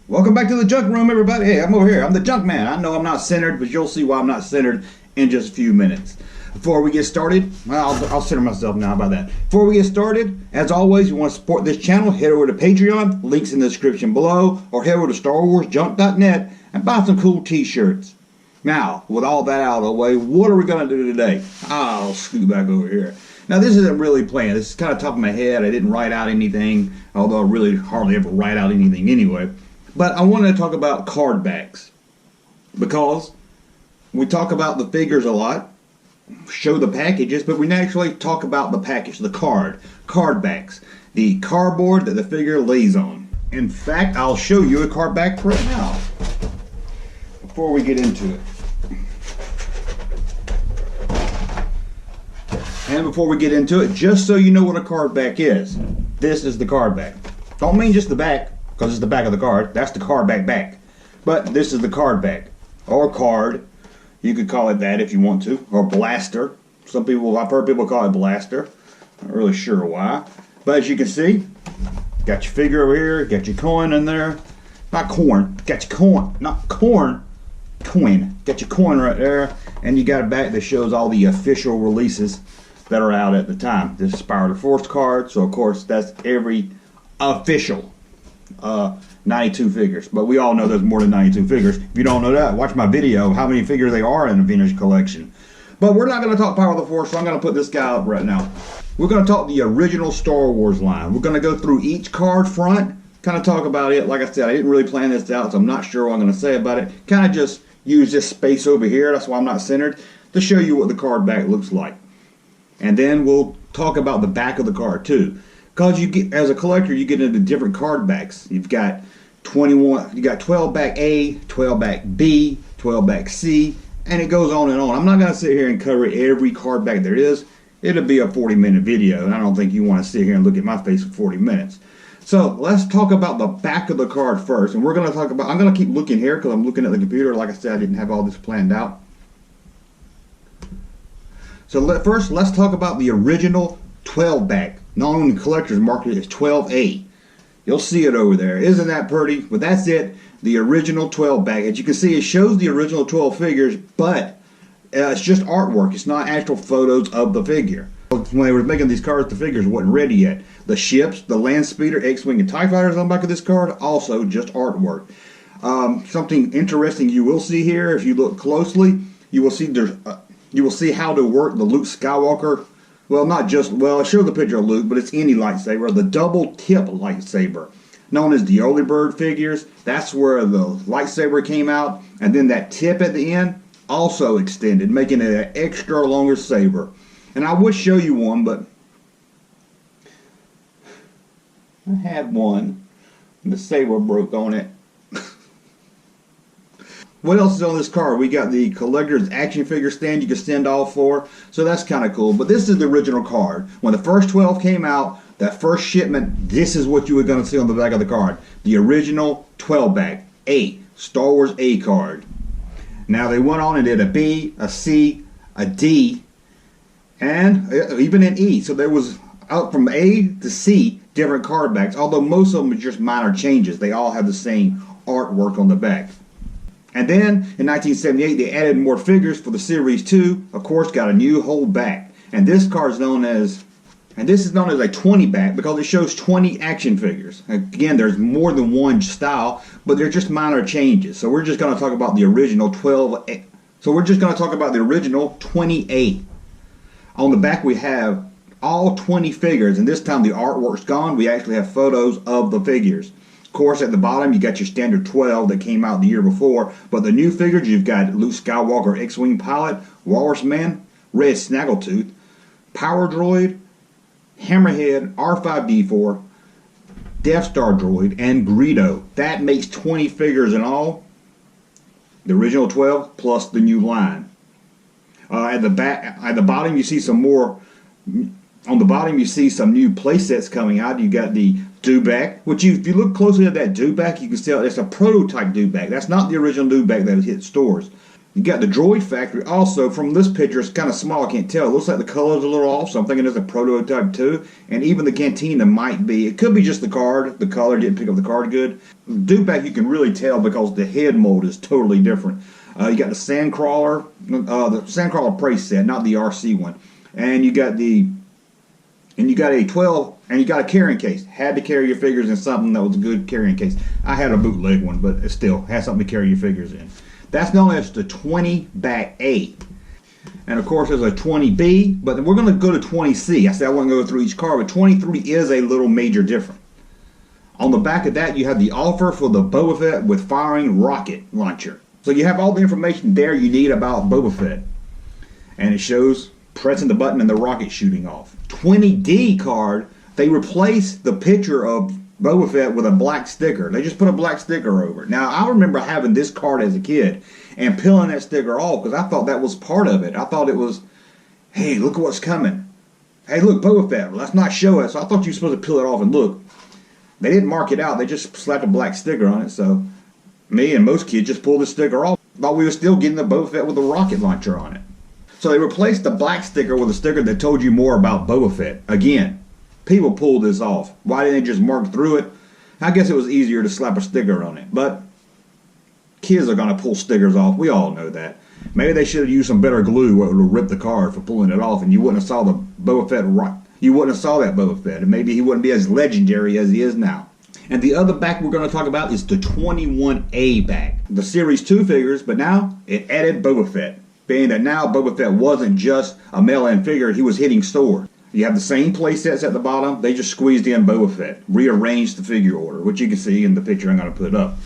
Welcome back to the junk room, everybody. Hey, I'm over here. I'm the Junkman. I know I'm not centered, but you'll see why I'm not centered in just a few minutes. Before we get started, well, I'll center myself now about that. Before we get started, as always, you want to support this channel, head over to Patreon, links in the description below, or head over to StarWarsJunk.net and buy some cool t-shirts. Now, with all that out of the way, what are we going to do today? I'll scoot back over here. Now, this isn't really planned. This is kind of top of my head. I didn't write out anything, although I really hardly ever write out anything anyway. But I wanted to talk about cardbacks because we talk about the figures a lot, show the packages, but we actually talk about the package, the cardbacks, the cardboard that the figure lays on. In fact, I'll show you a cardback right now before we get into it. And before we get into it, just so you know what a cardback is, this is the cardback. Don't mean just the back, because it's the back of the card. That's the cardback back. But this is the cardback, or card. You could call it that if you want to, or blaster. Some people, I've heard people call it blaster. Not really sure why. But as you can see, got your figure over here, got your coin in there. Not corn, got your coin, not corn, coin. Got your coin right there, and you got a back that shows all the official releases that are out at the time. This is Power of the Force card, so of course that's every official 92 figures, but we all know there's more than 92 figures. If you don't know that, watch my video how many figures they are in a vintage collection. But we're not going to talk Power of the Force, so I'm going to put this guy up right now. We're going to talk the original Star Wars line. We're going to go through each card front, kind of talk about it. Like I said, I didn't really plan this out, so I'm not sure what I'm going to say about it. Kind of just use this space over here, that's why I'm not centered, to show you what the card back looks like. And then we'll talk about the back of the card too. Because you get, as a collector, you get into different card backs. You've got 21, you got 12 back A, 12 back B, 12 back C, and it goes on and on. I'm not going to sit here and cover every card back there is. It'll be a 40-minute video, and I don't think you want to sit here and look at my face for 40 minutes. So let's talk about the back of the card first, and we're going to talk about, I'm going to keep looking here because I'm looking at the computer. Like I said, I didn't have all this planned out. So first, let's talk about the original 12 back. Known in collectors market as 12A. You'll see it over there. Isn't that pretty? But that's it. The original 12 back. As you can see, it shows the original 12 figures, but it's just artwork. It's not actual photos of the figure. When they were making these cards, the figures wasn't ready yet. The ships, the land speeder, X-Wing, and TIE fighters on the back of this card, also just artwork. Something interesting you will see here, if you look closely, you will see you will see how to work the Luke Skywalker. Well, not just, well, I showed the picture of Luke, but it's any lightsaber, the double tip lightsaber, known as the early bird figures. That's where the lightsaber came out, and then that tip at the end also extended, making it an extra longer saber. And I would show you one, but I had one, and the saber broke on it. What else is on this card? We got the collector's action figure stand you can stand off for, so that's kind of cool. But this is the original card. When the first 12 came out, that first shipment, this is what you were going to see on the back of the card. The original 12 back, A, Star Wars A card. Now they went on and did a B, a C, a D, and even an E. So there was, out from A to C, different card backs, although most of them are just minor changes. They all have the same artwork on the back. And then in 1978 they added more figures for the Series 2. Of course, got a new whole back. And this card is known as, and this is known as a 20 back because it shows 20 action figures. Again, there's more than one style, but they're just minor changes. So we're just going to talk about the original 12A. So we're just going to talk about the original 20A. On the back we have all 20 figures, and this time the artwork's gone. We actually have photos of the figures. Of course, at the bottom, you got your standard 12 that came out the year before. But the new figures, you've got Luke Skywalker X-Wing pilot, Walrus Man, Red Snaggletooth, Power Droid, Hammerhead, R5-D4, Death Star Droid, and Greedo. That makes 20 figures in all. The original 12 plus the new line. At the bottom, you see some more. On the bottom, you see some new play sets coming out. You got the Dewback, which if you look closely at that Dewback, you can tell it's a prototype Dewback. That's not the original Dewback that hit stores. You got the Droid Factory also. From this picture, it's kind of small, I can't tell. It looks like the color's a little off, so I'm thinking it's a prototype too. And even the Cantina might be. It could be just the card. The color didn't pick up the card good. Dudeback, you can really tell because the head mold is totally different. You got the Sandcrawler, Prey set, not the RC one. And you got a 12, and you got a carrying case. Had to carry your figures in something that was a good carrying case. I had a bootleg one, but it still has something to carry your figures in. That's known as the 20 back A. And of course there's a 20B, but we're going to go to 20C. I said I wouldn't go through each card, but 23 is a little major different. On the back of that, you have the offer for the Boba Fett with firing rocket launcher. So you have all the information there you need about Boba Fett. And it shows pressing the button and the rocket shooting off. 20D card, they replaced the picture of Boba Fett with a black sticker. They just put a black sticker over it. Now, I remember having this card as a kid and peeling that sticker off because I thought that was part of it. I thought it was, hey, look at what's coming. Hey, look, Boba Fett. Let's not show it. So I thought you were supposed to peel it off and look. They didn't mark it out. They just slapped a black sticker on it. So me and most kids just pulled the sticker off. Thought we were still getting the Boba Fett with a rocket launcher on it. So they replaced the black sticker with a sticker that told you more about Boba Fett. Again, people pulled this off. Why didn't they just mark through it? I guess it was easier to slap a sticker on it. But kids are going to pull stickers off. We all know that. Maybe they should have used some better glue where it would rip the card for pulling it off, and you wouldn't have saw the Boba Fett. You wouldn't have saw that Boba Fett, and maybe he wouldn't be as legendary as he is now. And the other back we're going to talk about is the 21A back. The Series 2 figures, but now it added Boba Fett. Being that now Boba Fett wasn't just a mail-in figure, he was hitting stores. You have the same play sets at the bottom. They just squeezed in Boba Fett, rearranged the figure order, which you can see in the picture I'm going to put up.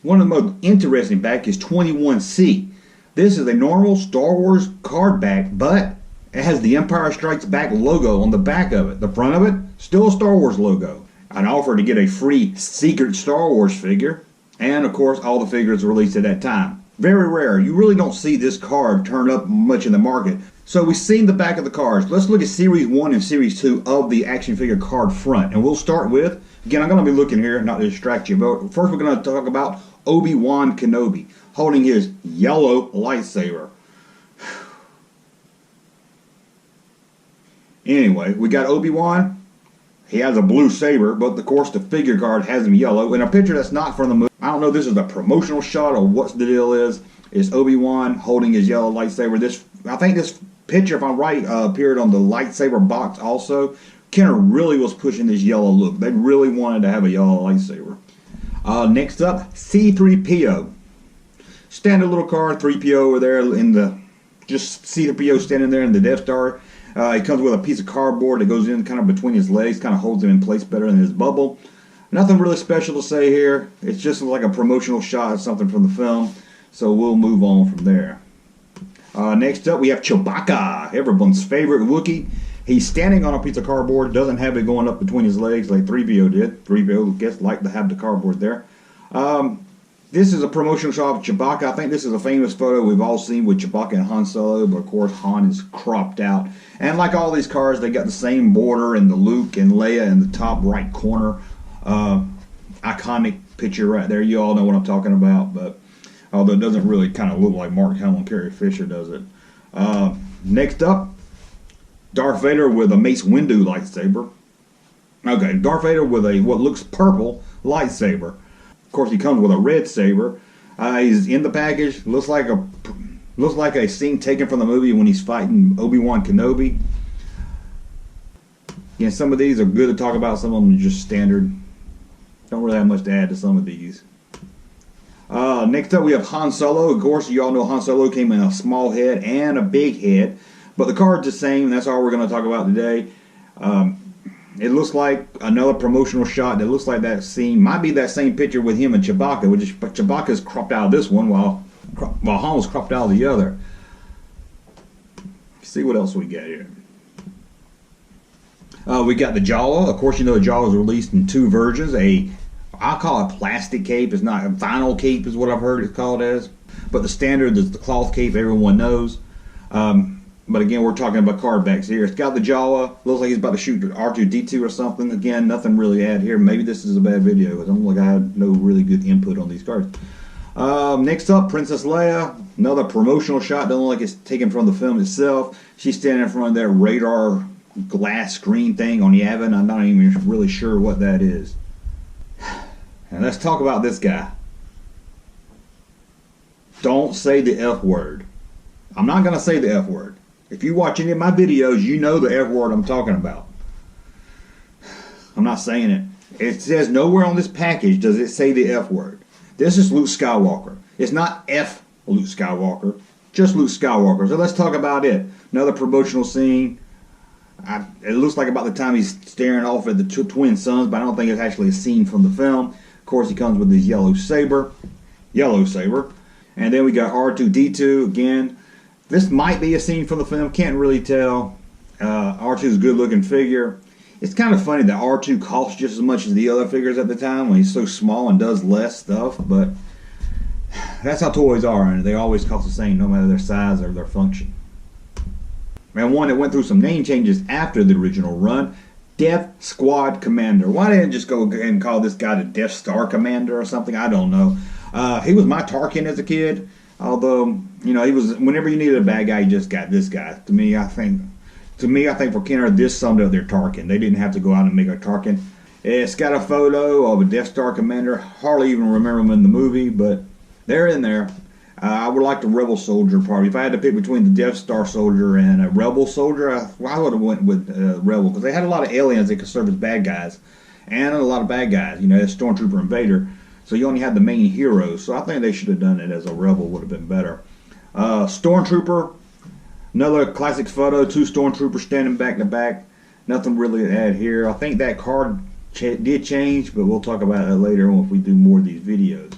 One of the most interesting back is 21C. This is a normal Star Wars card back, but it has the Empire Strikes Back logo on the back of it. The front of it, still a Star Wars logo. An offer to get a free secret Star Wars figure, and of course all the figures released at that time. Very rare. You really don't see this card turn up much in the market. So we've seen the back of the cards. Let's look at Series 1 and Series 2 of the action figure card front. And we'll start with, again, I'm going to be looking here, not to distract you, but first we're going to talk about Obi-Wan Kenobi holding his yellow lightsaber. Anyway, we got Obi-Wan. He has a blue saber, but of course the figure card has him yellow. In a picture that's not from the movie. I don't know if this is a promotional shot or what the deal is. It's Obi-Wan holding his yellow lightsaber. I think this picture, if I'm right, appeared on the lightsaber box also. Kenner really was pushing this yellow look. They really wanted to have a yellow lightsaber. Next up, C-3PO. Standard little card, 3PO over there in the, just C-3PO standing there in the Death Star. He comes with a piece of cardboard that goes in kind of between his legs, kind of holds him in place better than his bubble. Nothing really special to say here. It's just like a promotional shot of something from the film. So we'll move on from there. Next up, we have Chewbacca, everyone's favorite Wookiee. He's standing on a piece of cardboard, doesn't have it going up between his legs like 3PO did. 3PO gets like to have the cardboard there. This is a promotional shot of Chewbacca. I think this is a famous photo we've all seen with Chewbacca and Han Solo, but of course Han is cropped out. And like all these cards, they got the same border and the Luke and Leia in the top right corner. Iconic picture right there. You all know what I'm talking about, but although it doesn't really kind of look like Mark Hamill and Carrie Fisher, does it? Next up, Darth Vader with a Mace Windu lightsaber. Okay, Darth Vader with a what looks purple lightsaber. Of course, he comes with a red saber. He's in the package. Looks like a scene taken from the movie when he's fighting Obi-Wan Kenobi. Again, some of these are good to talk about. Some of them are just standard. Don't really have much to add to some of these. Next up, we have Han Solo. Of course, you all know Han Solo came in a small head and a big head. But the card's the same, and that's all we're going to talk about today. It looks like another promotional shot that looks like that scene. Might be that same picture with him and Chewbacca, but Chewbacca's cropped out of this one while Han was cropped out of the other. Let's see what else we got here. We got the Jawa. Of course, you know the Jawa was released in two versions. I call it plastic cape. It's not a vinyl cape is what I've heard it's called as. But the standard is the cloth cape everyone knows. But again, we're talking about Cardbacks here. It's got the Jawa. Looks like he's about to shoot R2-D2 or something. Again, nothing really to add here. Maybe this is a bad video. It don't look like I had no really good input on these cards. Next up, Princess Leia. Another promotional shot. Doesn't look like it's taken from the film itself. She's standing in front of that radar glass screen thing on Yavin. I'm not even really sure what that is. And let's talk about this guy. Don't say the F word. I'm not going to say the F word. If you watch any of my videos, you know the F word I'm talking about. I'm not saying it. It says nowhere on this package does it say the F word. This is Luke Skywalker. It's not F Luke Skywalker, just Luke Skywalker. So let's talk about it. Another promotional scene. It looks like about the time he's staring off at the twin suns, but I don't think it's actually a scene from the film. Of course, he comes with his yellow saber. And then we got R2-D2 again. This might be a scene from the film. Can't really tell. R2's a good-looking figure. It's kind of funny that R2 costs just as much as the other figures at the time when he's so small and does less stuff, but that's how toys are, and they always cost the same no matter their size or their function. And one that went through some name changes after the original run, Death Squad Commander. Why didn't they just go and call this guy the Death Star Commander or something? I don't know. He was my Tarkin as a kid, although, you know, he was, whenever you needed a bad guy, you just got this guy. To me, I think for Kenner, this summed up their Tarkin. They didn't have to go out and make a Tarkin. It's got a photo of a Death Star Commander. Hardly even remember him in the movie, but they're in there. I would like the Rebel Soldier party. If I had to pick between the Death Star Soldier and a Rebel Soldier, I would have went with Rebel, because they had a lot of aliens that could serve as bad guys, and a lot of bad guys. You know, Stormtrooper and Vader. So you only had the main heroes. So I think they should have done it as a Rebel. Would have been better. Stormtrooper. Another classic photo, two Stormtroopers standing back to back. Nothing really to add here. I think that card did change, but we'll talk about it later on if we do more of these videos.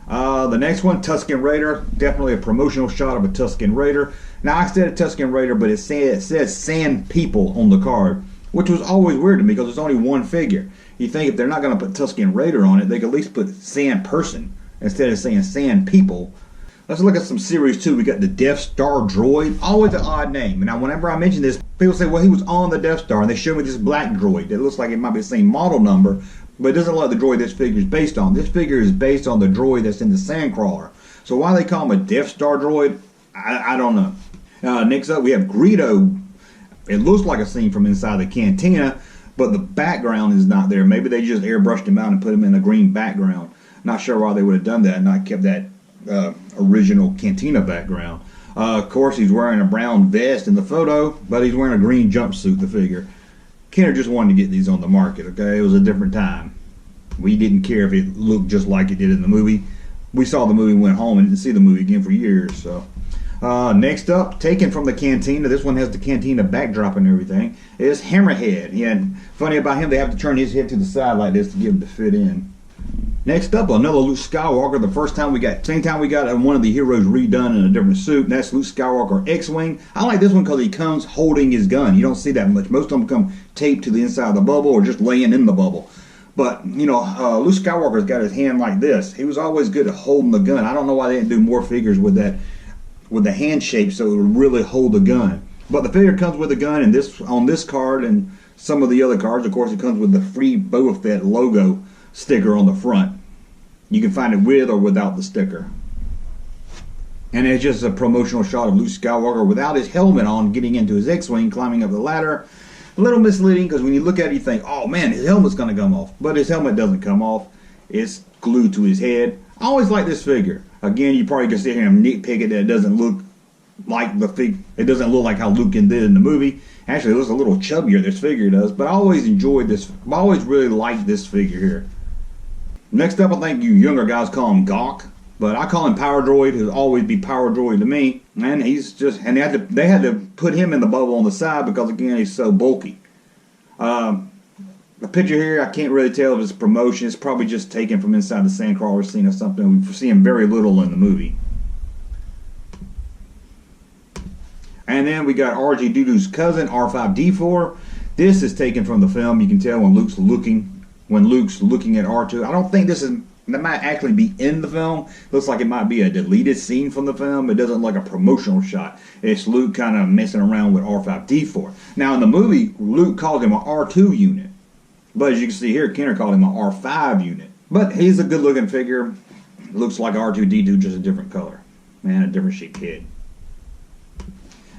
The next one, Tusken Raider. Definitely a promotional shot of a Tusken Raider. Now, I said a Tusken Raider, but it says Sand People on the card, which was always weird to me because there's only one figure. You think if they're not going to put Tusken Raider on it, they could at least put Sand Person instead of saying Sand People. Let's look at some series 2. We got the Death Star Droid. Always an odd name. Now, whenever I mention this, people say, well, he was on the Death Star, and they show me this black droid that looks like it might be the same model number, but it doesn't look like the droid this figure is based on. This figure is based on the droid that's in the Sandcrawler. So why they call him a Death Star droid, I don't know. Next up, we have Greedo. It looks like a scene from inside the cantina, but the background is not there. Maybe they just airbrushed him out and put him in a green background. Not sure why they would have done that and not kept that original cantina background. Of course, he's wearing a brown vest in the photo, but he's wearing a green jumpsuit, the figure. Kenner just wanted to get these on the market, okay? It was a different time. We didn't care if it looked just like it did in the movie. We saw the movie, went home, and didn't see the movie again for years. So, next up, taken from the cantina. This one has the cantina backdrop and everything. Is Hammerhead. Yeah, and funny about him, they have to turn his head to the side like this to get him to fit in. Next up, another Luke Skywalker. Same time we got one of the heroes redone in a different suit, and that's Luke Skywalker X-Wing. I like this one because he comes holding his gun. You don't see that much. Most of them come taped to the inside of the bubble or just laying in the bubble. But, you know, Luke Skywalker's got his hand like this. He was always good at holding the gun. I don't know why they didn't do more figures with that, with the hand shape so it would really hold the gun. But the figure comes with a gun, and on this card and some of the other cards, of course, it comes with the free Boba Fett logo sticker on the front. You can find it with or without the sticker. And it's just a promotional shot of Luke Skywalker without his helmet on, getting into his X-Wing, climbing up the ladder. A little misleading because when you look at it, you think, oh man, his helmet's going to come off. But his helmet doesn't come off. It's glued to his head. I always like this figure. Again, you probably can sit here and nitpick it that it doesn't look like it doesn't look like how Luke did in the movie. Actually, it looks a little chubbier, this figure does. But I always enjoyed this. I always really liked this figure here. Next up, I think you younger guys call him Gawk, but I call him Power Droid. He'll always be Power Droid to me. And they had to put him in the bubble on the side because, again, he's so bulky. The picture here, I can't really tell if it's promotion. It's probably just taken from inside the Sandcrawler scene or something. We see him very little in the movie. And then we got R2-D2's cousin, R5-D4. This is taken from the film. You can tell when Luke's looking at R2. I don't think that might actually be in the film. Looks like it might be a deleted scene from the film. It doesn't look like a promotional shot. It's Luke kind of messing around with R5-D4. Now in the movie, Luke called him an R2 unit. But as you can see here, Kenner called him an R5 unit. But he's a good looking figure. looks like R2-D2, just a different color. Man, a different shaped head.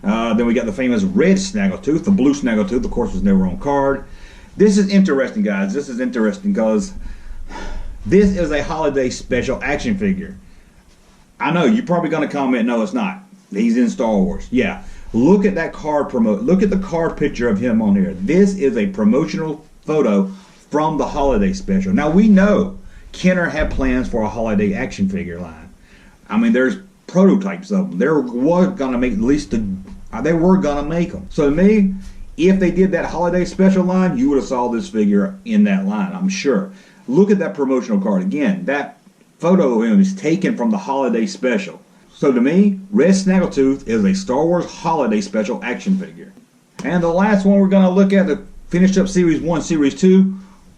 Then we got the famous red Snaggletooth. The blue Snaggletooth, of course, was never on card. This is interesting, guys. This is interesting because this is a holiday special action figure. I know, you're probably going to comment, no, it's not. He's in Star Wars. Yeah. Look at that card Look at the card picture of him on here. This is a promotional photo from the holiday special. Now, we know Kenner had plans for a holiday action figure line. I mean, there's prototypes of them. They were going to make they were going to make them. So to me, if they did that holiday special line, you would have saw this figure in that line, I'm sure. Look at that promotional card. Again, that photo of him is taken from the holiday special. So to me, Red Snaggletooth is a Star Wars holiday special action figure. And the last one we're going to look at, to finish up Series 1, Series 2,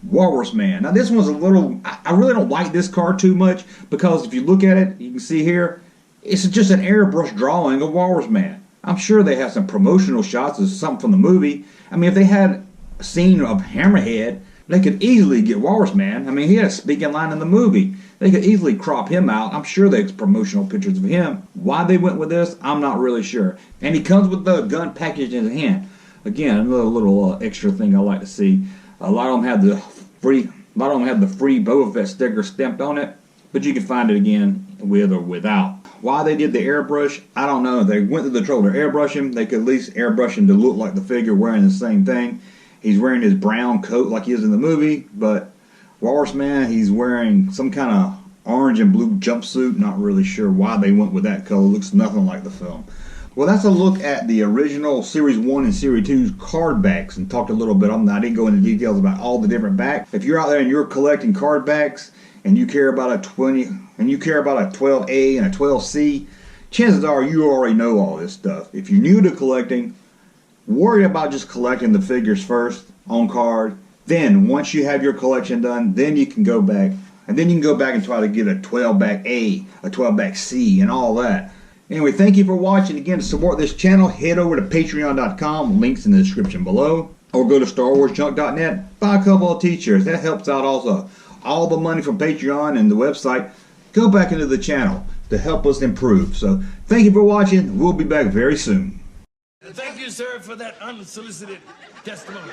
Walrus Man. Now this one's a little, I really don't like this card too much, because if you look at it, you can see here, it's just an airbrush drawing of Walrus Man. I'm sure they have some promotional shots of something from the movie. I mean, if they had a scene of Hammerhead, they could easily get Walrus Man. I mean, he had a speaking line in the movie. They could easily crop him out. I'm sure there's promotional pictures of him. Why they went with this, I'm not really sure. And he comes with the gun package in his hand. Again, another little extra thing I like to see. A lot of them have the free Boba Fett sticker stamped on it, but you can find it again with or without. Why they did the airbrush, I don't know. They went to the trouble to airbrush him. They could at least airbrush him to look like the figure wearing the same thing. He's wearing his brown coat like he is in the movie, but Walrus Man, he's wearing some kind of orange and blue jumpsuit. Not really sure why they went with that color. Looks nothing like the film. Well, that's a look at the original Series 1 and Series 2 card backs, and talked a little bit on that. I didn't go into details about all the different backs. If you're out there and you're collecting card backs and you care about a 20 and you care about a 12A and a 12C, chances are you already know all this stuff. If you're new to collecting, worry about just collecting the figures first on card. Then once you have your collection done, then you can go back, and then you can go back and try to get a 12-back A, a 12-back C, and all that. Anyway, thank you for watching. Again, to support this channel, head over to patreon.com, links in the description below, or go to starwarsjunk.net, buy a couple of t-shirts. That helps out also. All the money from Patreon and the website go back into the channel to help us improve. So thank you for watching. We'll be back very soon. Thank you, sir, for that unsolicited testimony.